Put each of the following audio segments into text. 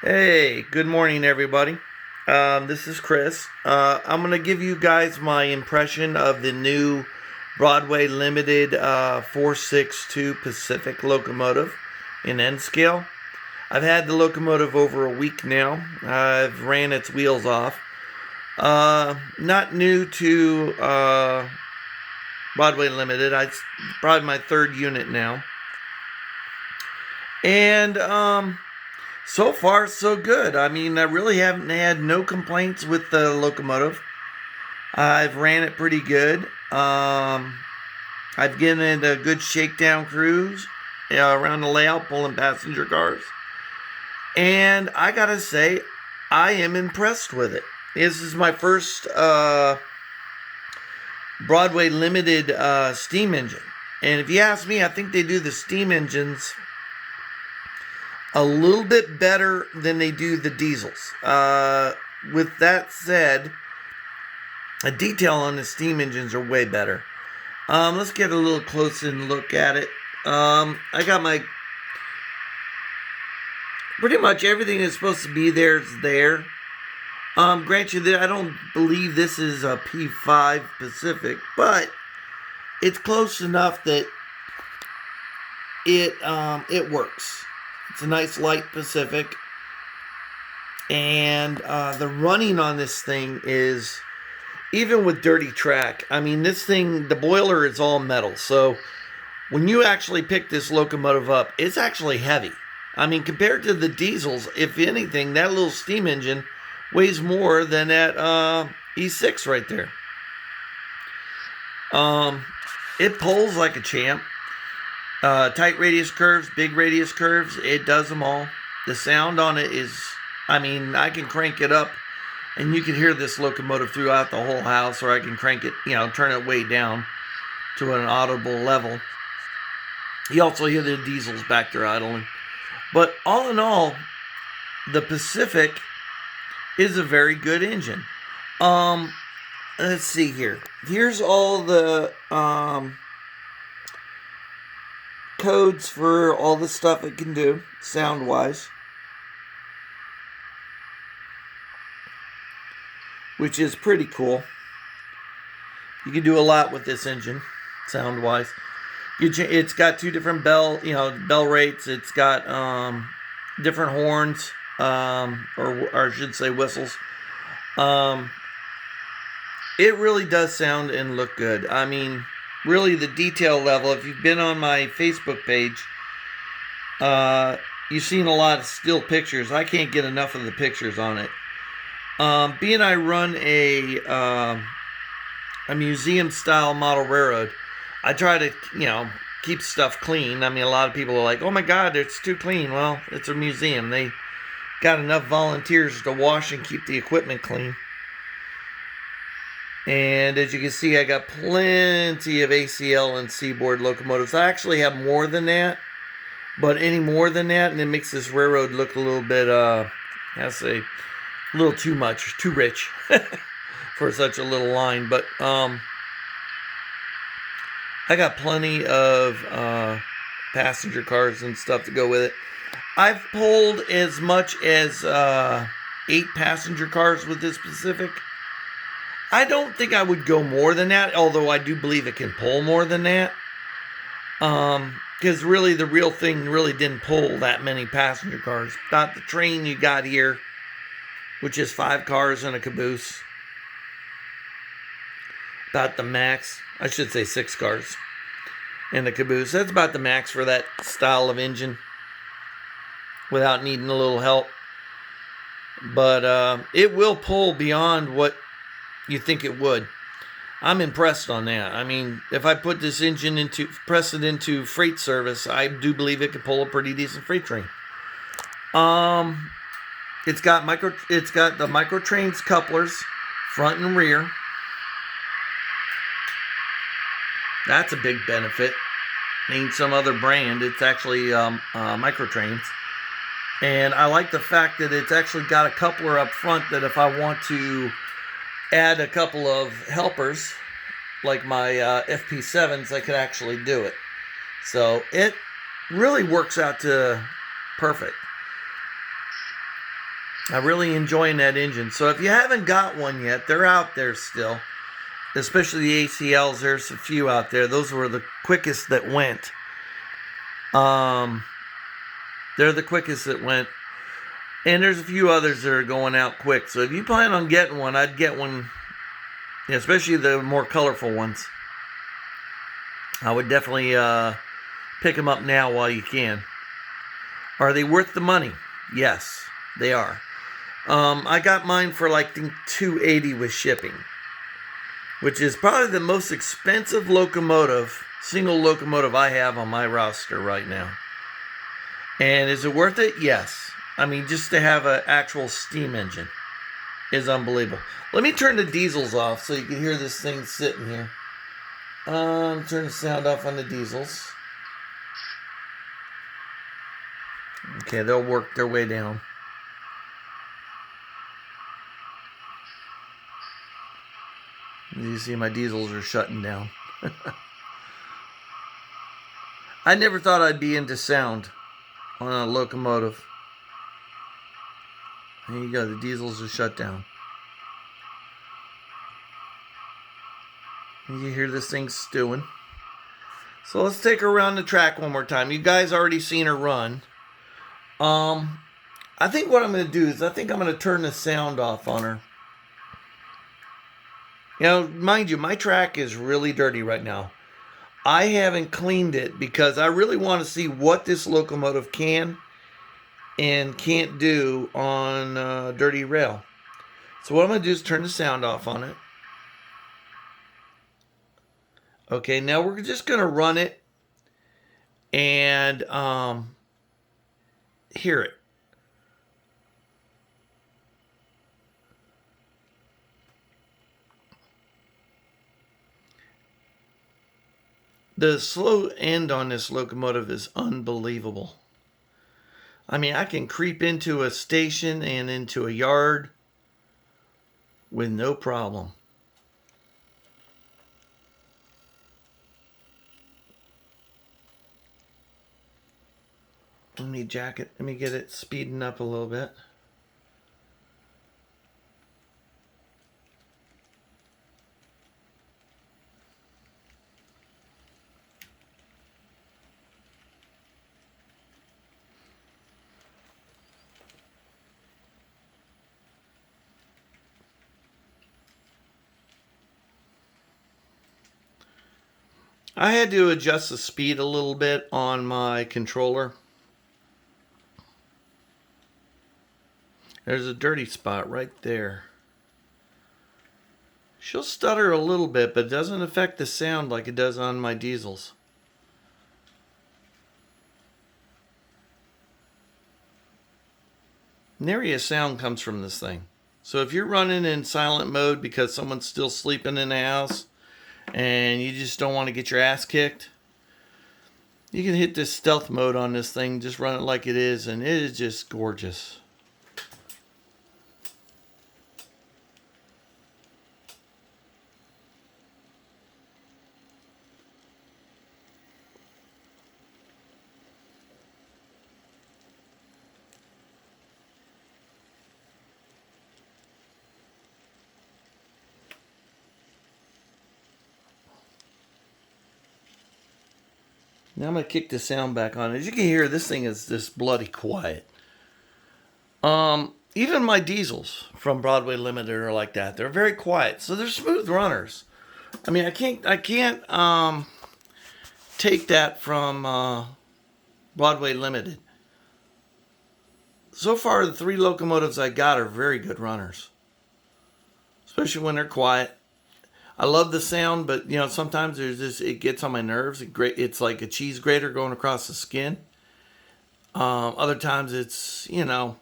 Hey, good morning, everybody. This is Chris. I'm going to give you guys my impression of the new Broadway Limited 462 Pacific locomotive in N scale. I've had the locomotive over a week now. I've ran its wheels off. Not new to Broadway Limited. It's probably my third unit now. And so far, so good. I mean, I really haven't had no complaints with the locomotive. I've ran it pretty good. I've given it a good shakedown cruise around the layout, pulling passenger cars. And I gotta say, I am impressed with it. This is my first Broadway Limited steam engine. And if you ask me, I think they do the steam engines a little bit better than they do the diesels. With that said, the detail on the steam engines are way better. Let's get a little closer and look at it. I got my pretty much everything that's supposed to be there is there. Grant you that I don't believe this is a P5 Pacific, but it's close enough that it works. It's a nice light Pacific, and the running on this thing is, even with dirty track, I mean, this thing, the boiler is all metal, so when you actually pick this locomotive up, it's actually heavy. I mean, compared to the diesels, if anything, that little steam engine weighs more than that E6 right there. It pulls like a champ. Tight radius curves, big radius curves, it does them all. The sound on it is, I mean, I can crank it up and you can hear this locomotive throughout the whole house, or I can crank it, turn it way down to an audible level. You also hear the diesels back there idling. But all in all, the Pacific is a very good engine. Let's see here. Here's all the codes for all the stuff it can do, sound-wise, which is pretty cool. You can do a lot with this engine, sound-wise. It's got two different bell rates. It's got different horns, or I should say whistles. It really does sound and look good. I mean, really, the detail level, if you've been on my Facebook page, you've seen a lot of still pictures. I can't get enough of the pictures on it. Being I run a museum-style model railroad, I try to, keep stuff clean. I mean, a lot of people are like, oh my God, it's too clean. Well, it's a museum. They got enough volunteers to wash and keep the equipment clean. And as you can see, I got plenty of ACL and seaboard locomotives. I actually have more than that, but any more than that, and it makes this railroad look a little bit, a little too much, too rich for such a little line. But I got plenty of passenger cars and stuff to go with it. I've pulled as much as 8 passenger cars with this Pacific. I don't think I would go more than that, although I do believe it can pull more than that. Because really, the real thing really didn't pull that many passenger cars. Not the train you got here, which is 5 cars and a caboose. About the max. I should say 6 cars and a caboose. That's about the max for that style of engine without needing a little help. But it will pull beyond what you think it would. I'm impressed on that. I mean, if I put this engine press it into freight service, I do believe it could pull a pretty decent freight train. It's got the microtrains couplers, front and rear. That's a big benefit. Ain't some other brand. It's actually microtrains. And I like the fact that it's actually got a coupler up front that if I want to add a couple of helpers, like my FP7s, I could actually do it. So it really works out to perfect. I'm really enjoying that engine. So if you haven't got one yet, they're out there still. Especially the ACLs, there's a few out there. Those were the quickest that went. They're the quickest that went. And there's a few others that are going out quick. So if you plan on getting one, I'd get one, especially the more colorful ones. I would definitely pick them up now while you can. Are they worth the money? Yes, they are. I got mine for like $280 with shipping, which is probably the most expensive locomotive, single locomotive I have on my roster right now. And is it worth it? Yes. I mean, just to have an actual steam engine is unbelievable. Let me turn the diesels off so you can hear this thing sitting here. Turn the sound off on the diesels. Okay, they'll work their way down. You see my diesels are shutting down. I never thought I'd be into sound on a locomotive. There you go, the diesels are shut down. You hear this thing stewing. So let's take her around the track one more time. You guys already seen her run. I think what I'm going to do is I think I'm going to turn the sound off on her. You know, mind you, my track is really dirty right now. I haven't cleaned it because I really want to see what this locomotive can and can't do on dirty rail. So what I'm going to do is turn the sound off on it. Okay, now we're just going to run it and hear it. The slow end on this locomotive is unbelievable. I mean, I can creep into a station and into a yard with no problem. Let me get it speeding up a little bit. I had to adjust the speed a little bit on my controller. There's a dirty spot right there. She'll stutter a little bit, but it doesn't affect the sound like it does on my diesels. Nary a sound comes from this thing. So if you're running in silent mode because someone's still sleeping in the house and you just don't want to get your ass kicked, you can hit this stealth mode on this thing, just run it like it is, and it is just gorgeous. Now I'm going to kick the sound back on. As you can hear, this thing is just bloody quiet. Even my diesels from Broadway Limited are like that. They're very quiet. So they're smooth runners. I mean, I can't take that from Broadway Limited. So far, the 3 locomotives I got are very good runners. Especially when they're quiet. I love the sound, but you know, sometimes it gets on my nerves. It's like a cheese grater going across the skin. Other times it's, you know,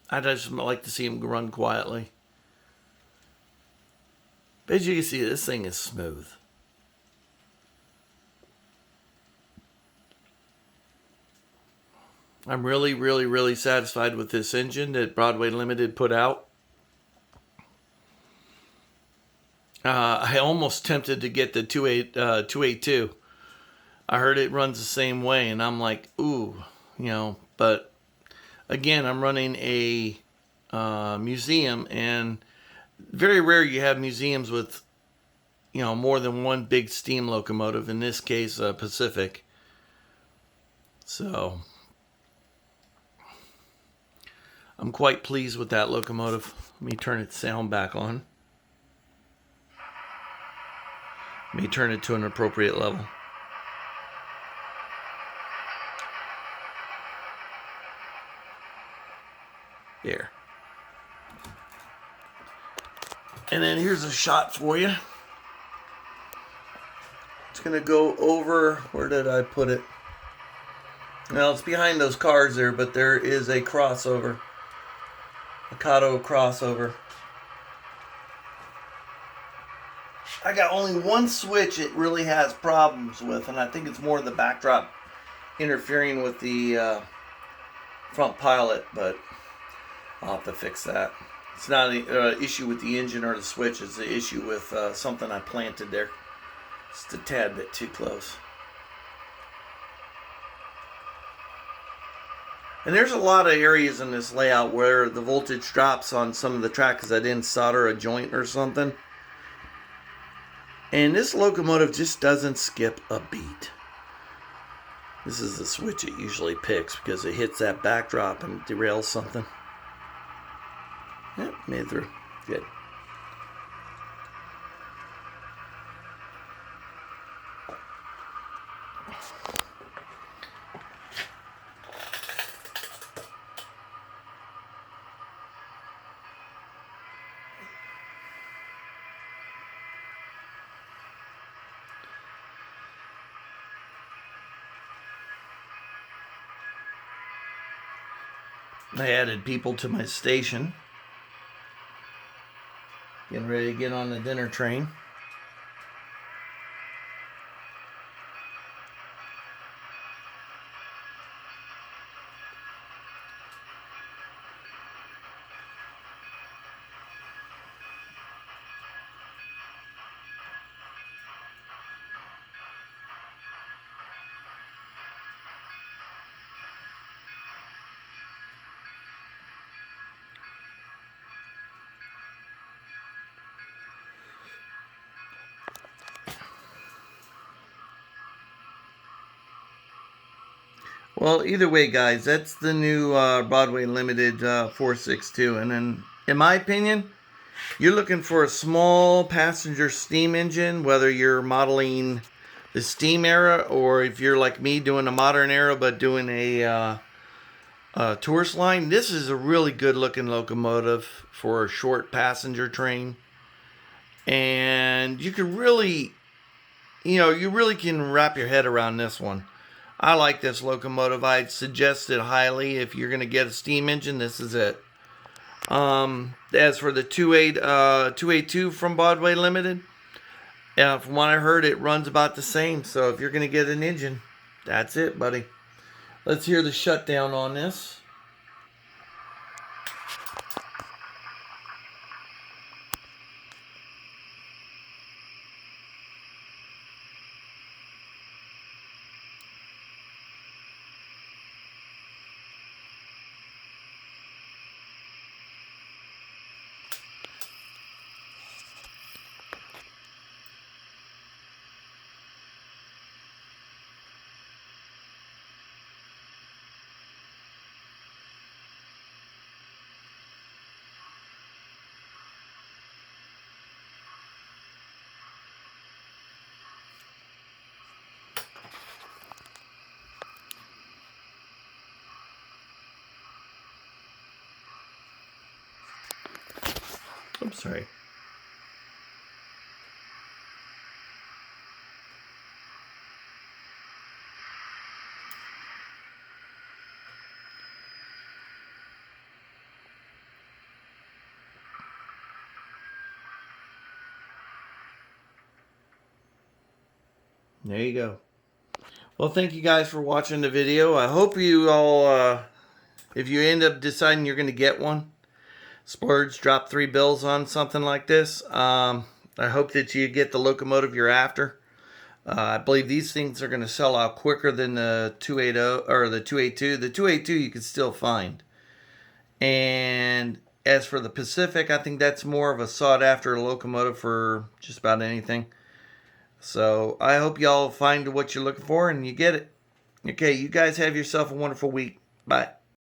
I just like to see them run quietly. But as you can see, this thing is smooth. I'm really, really, really satisfied with this engine that Broadway Limited put out. I almost tempted to get the 282. I heard it runs the same way, and I'm like, ooh, you know. But again, I'm running a museum, and very rare you have museums with, you know, more than one big steam locomotive. In this case, Pacific. So I'm quite pleased with that locomotive. Let me turn its sound back on. Let me turn it to an appropriate level. There. And then here's a shot for you. It's going to go over, where did I put it? Well, it's behind those cars there, but there is a crossover. A Kato crossover. I got only one switch it really has problems with, and I think it's more the backdrop interfering with the front pilot, but I'll have to fix that. It's not an issue with the engine or the switch, it's an issue with something I planted there. Just a tad bit too close. And there's a lot of areas in this layout where the voltage drops on some of the track because I didn't solder a joint or something. And this locomotive just doesn't skip a beat. This is the switch it usually picks because it hits that backdrop and derails something. Yep, made it through. Good. I added people to my station. Getting ready to get on the dinner train. Well, either way, guys, that's the new Broadway Limited 462. And then, in my opinion, you're looking for a small passenger steam engine, whether you're modeling the steam era or if you're like me doing a modern era but doing a tourist line. This is a really good looking locomotive for a short passenger train. And you can really, you really can wrap your head around this one. I like this locomotive. I'd suggest it highly. If you're going to get a steam engine, this is it. As for the 282 from Broadway Limited, from what I heard, it runs about the same. So if you're going to get an engine, that's it, buddy. Let's hear the shutdown on this. Oops, sorry. There you go. Well, thank you guys for watching the video. I hope you all, if you end up deciding you're going to get one, splurge, drop 3 bills on something like this. I hope that you get the locomotive you're after. I believe these things are going to sell out quicker than the 280 or the 282. The 282 you can still find. And As for the Pacific, I think that's more of a sought after locomotive for just about anything. So I hope y'all find what you're looking for and you get it. Okay, you guys have yourself a wonderful week. Bye.